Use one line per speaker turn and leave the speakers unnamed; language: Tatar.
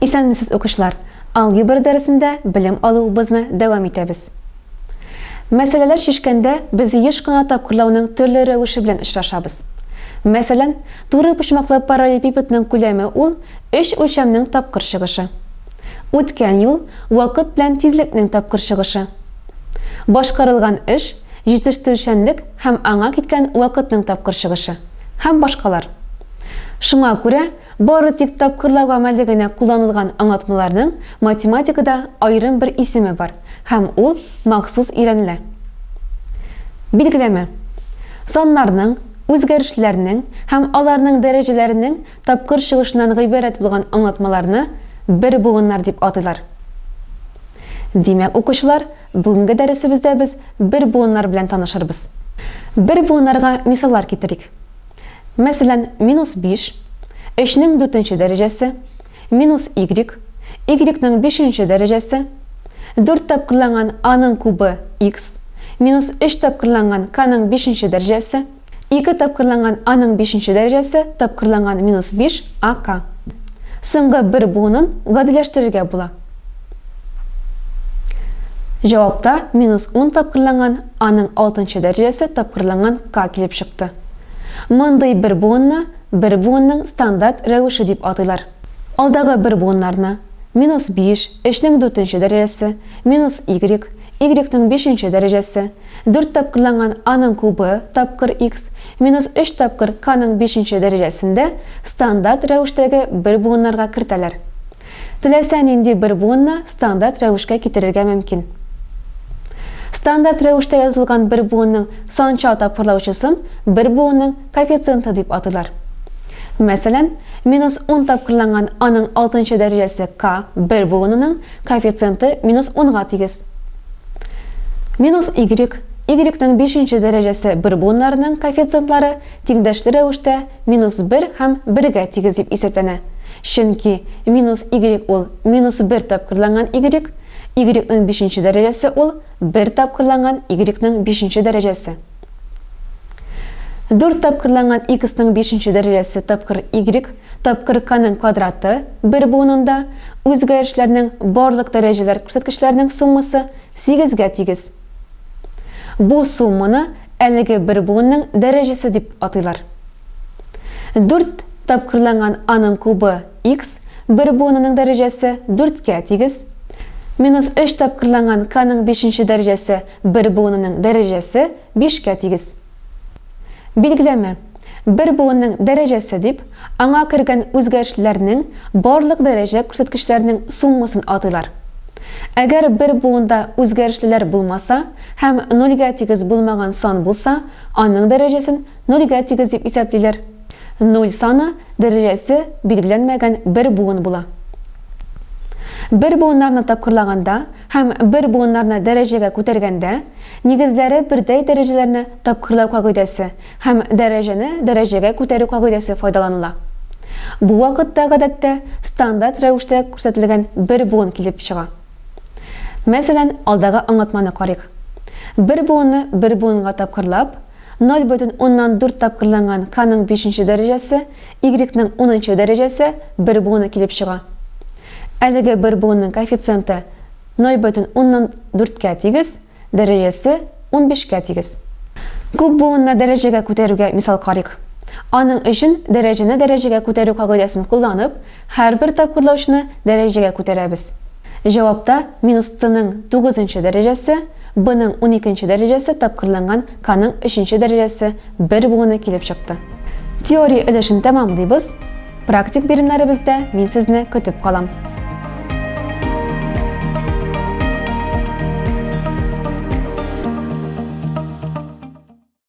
Исәнмесез укучылар, алгебра дәресендә белем алуыбызны дәвам итәбез. Мәсьәләләр шишкәндә без еш кына тапкырлауның төрле рәвеше белән очрашабыз. Мәсәлән, туры почмаклы параллелепипедның күләме ул 3 үлчәмнең тапкыр чыгышы. Үткән юл вакыт белән тизлекнең тапкыр чыгышы. Башкарылган эш җитештерүчәнлек һәм аңа киткән вакытның тапкыр чыгышы һәм башкалар. Шуңа күрә бары тик тапкырлау гамәллегенә кулланылган аңлатмаларның математикада аерым бер исеме бар һәм ул махсус өйрәнелә. Билгеләмә. Саннарның, үзгәрешләрнең һәм аларның дәрәҗәләренең тапкыр чыгышыннан гыйбарәт булган аңлатмаларны бер буыннар дип атыйлар. Димәк, укучылар, бүгенге дәресебездә без бер буыннар белән танышырбыз. Бер буыннарга мисаллар китерик. Мәсәлән, -5, 3-нең 4-нче дәрәҗәсе, -y, y-ның 5-нче дәрәҗәсе, 4 тапкырланган a-ның кубы x, -3 тапкырланган k-ның 5-нче дәрәҗәсе, 2 тапкырланган a-ның 5-нче дәрәҗәсе тапкырланган -5 ak. Соңгы бер буынын гадиләштерергә була. Җавапта -10 тапкырланган a-ның 6-нчы дәрәҗәсе тапкырланган k килеп чыкты. Мондый бер буынны бер буынның стандарт рәвеше дип атыйлар. Алдагы бер буыннарны -5, 3-нең 4-нче дәрәҗәсе, -y, y-ның 5-нче дәрәҗәсе, 4 тапкырланган a-ның кубы тапкыр x, -3 тапкыр k-ның 5-нче дәрәҗәсендә стандарт рәвештәге бер буыннарга кертәләр. Теләсә нинди бер буынны стандарт рәвешкә китерергә мөмкин. Стандарт рәвештә язылган бер буынның санча тапкырлаучысын бер буынның коэффициенты дип атыйлар. Мәсәлән, -10 тапкырланган a-ның 6-нчы дәрәҗәсе k бер буынының коэффициенты -10-га тигез. -y, y-ның 5-нче дәрәҗәсе бер буыннарының коэффициентлары тиңдәшле рәвештә -1 һәм 1-гә тигез дип исәпләнә. Чөнки -y ул -1 тапкырланган y, y-ның 5-нче дәрәҗәсе ул 1 тапкырланган y-ның 5-нче дәрәҗәсе. 4 тапкырланган x-ның 5-нче дәрәҗәсе тапкыр y тапкыр k-ның квадраты бер буынында үзгәрешләрнең барлык дәрәҗәләр күрсәткечләренең суммасы 8-гә тигез. Бу сумманы әлеге бер буынның дәрәҗәсе дип атыйлар. 4 тапкырланган a-ның кубы x бер буынының дәрәҗәсе 4-гә тигез. -3 тапкырланган k-ның 5-нче дәрәҗәсе бер буынының дәрәҗәсе 5-гә тигез. Билгеләмә. Бер буынның дәрәҗәсе дип аңа кергән үзгәрешләрнең барлык дәрәҗә күрсәткечләренең суммасын атыйлар. Әгәр бер буында үзгәрешләр булмаса һәм 0-гә тигез булмаган сан булса, аның дәрәҗәсен 0-гә тигез дип исәплиләр. 0 саны дәрәҗәсе билгеләнмәгән бер буын була. Бер буыннарны тапкырлаганда һәм бер буыннарны дәрәҗәгә күтәргәндә нигезләре бердәй дәрәҗәләрне тапкырлау кагыйдәсе һәм дәрәҗәне дәрәҗәгә күтәрү кагыйдәсе файдаланыла. Бу вакытта гадәттә стандарт рәвештә күрсәтелгән бер буын килеп чыга. Мәсәлән, алдагы аңлатманы карыйк. Бер буынны бер буынга тапкырлап, 0,4 тапкырланган k-ның 5-нче дәрәҗәсе, y-ның 10-нчы дәрәҗәсе бер буыны килеп чыга. Әлеге бер буынның коэффициенты 0,4-гә тигез, дәрәҗәсе 15-гә тигез. Күп буынны дәрәҗәгә күтәрүгә мисал карыйк. Аның өчен дәрәҗәне дәрәҗәгә күтәрү кагыйдәсен кулланып, һәрбер тапкырлаучыны дәрәҗәгә күтәрәбез. Җавапта -t-ның 9-нчы дәрәҗәсе, b-ның 12-нче дәрәҗәсе тапкырланган k-ның 3-нче дәрәҗәсе бер буыны килеп чыкты. Теория өлешен тәмамлыйбыз. Практик биремнәребездә мин сезне көтеп калам.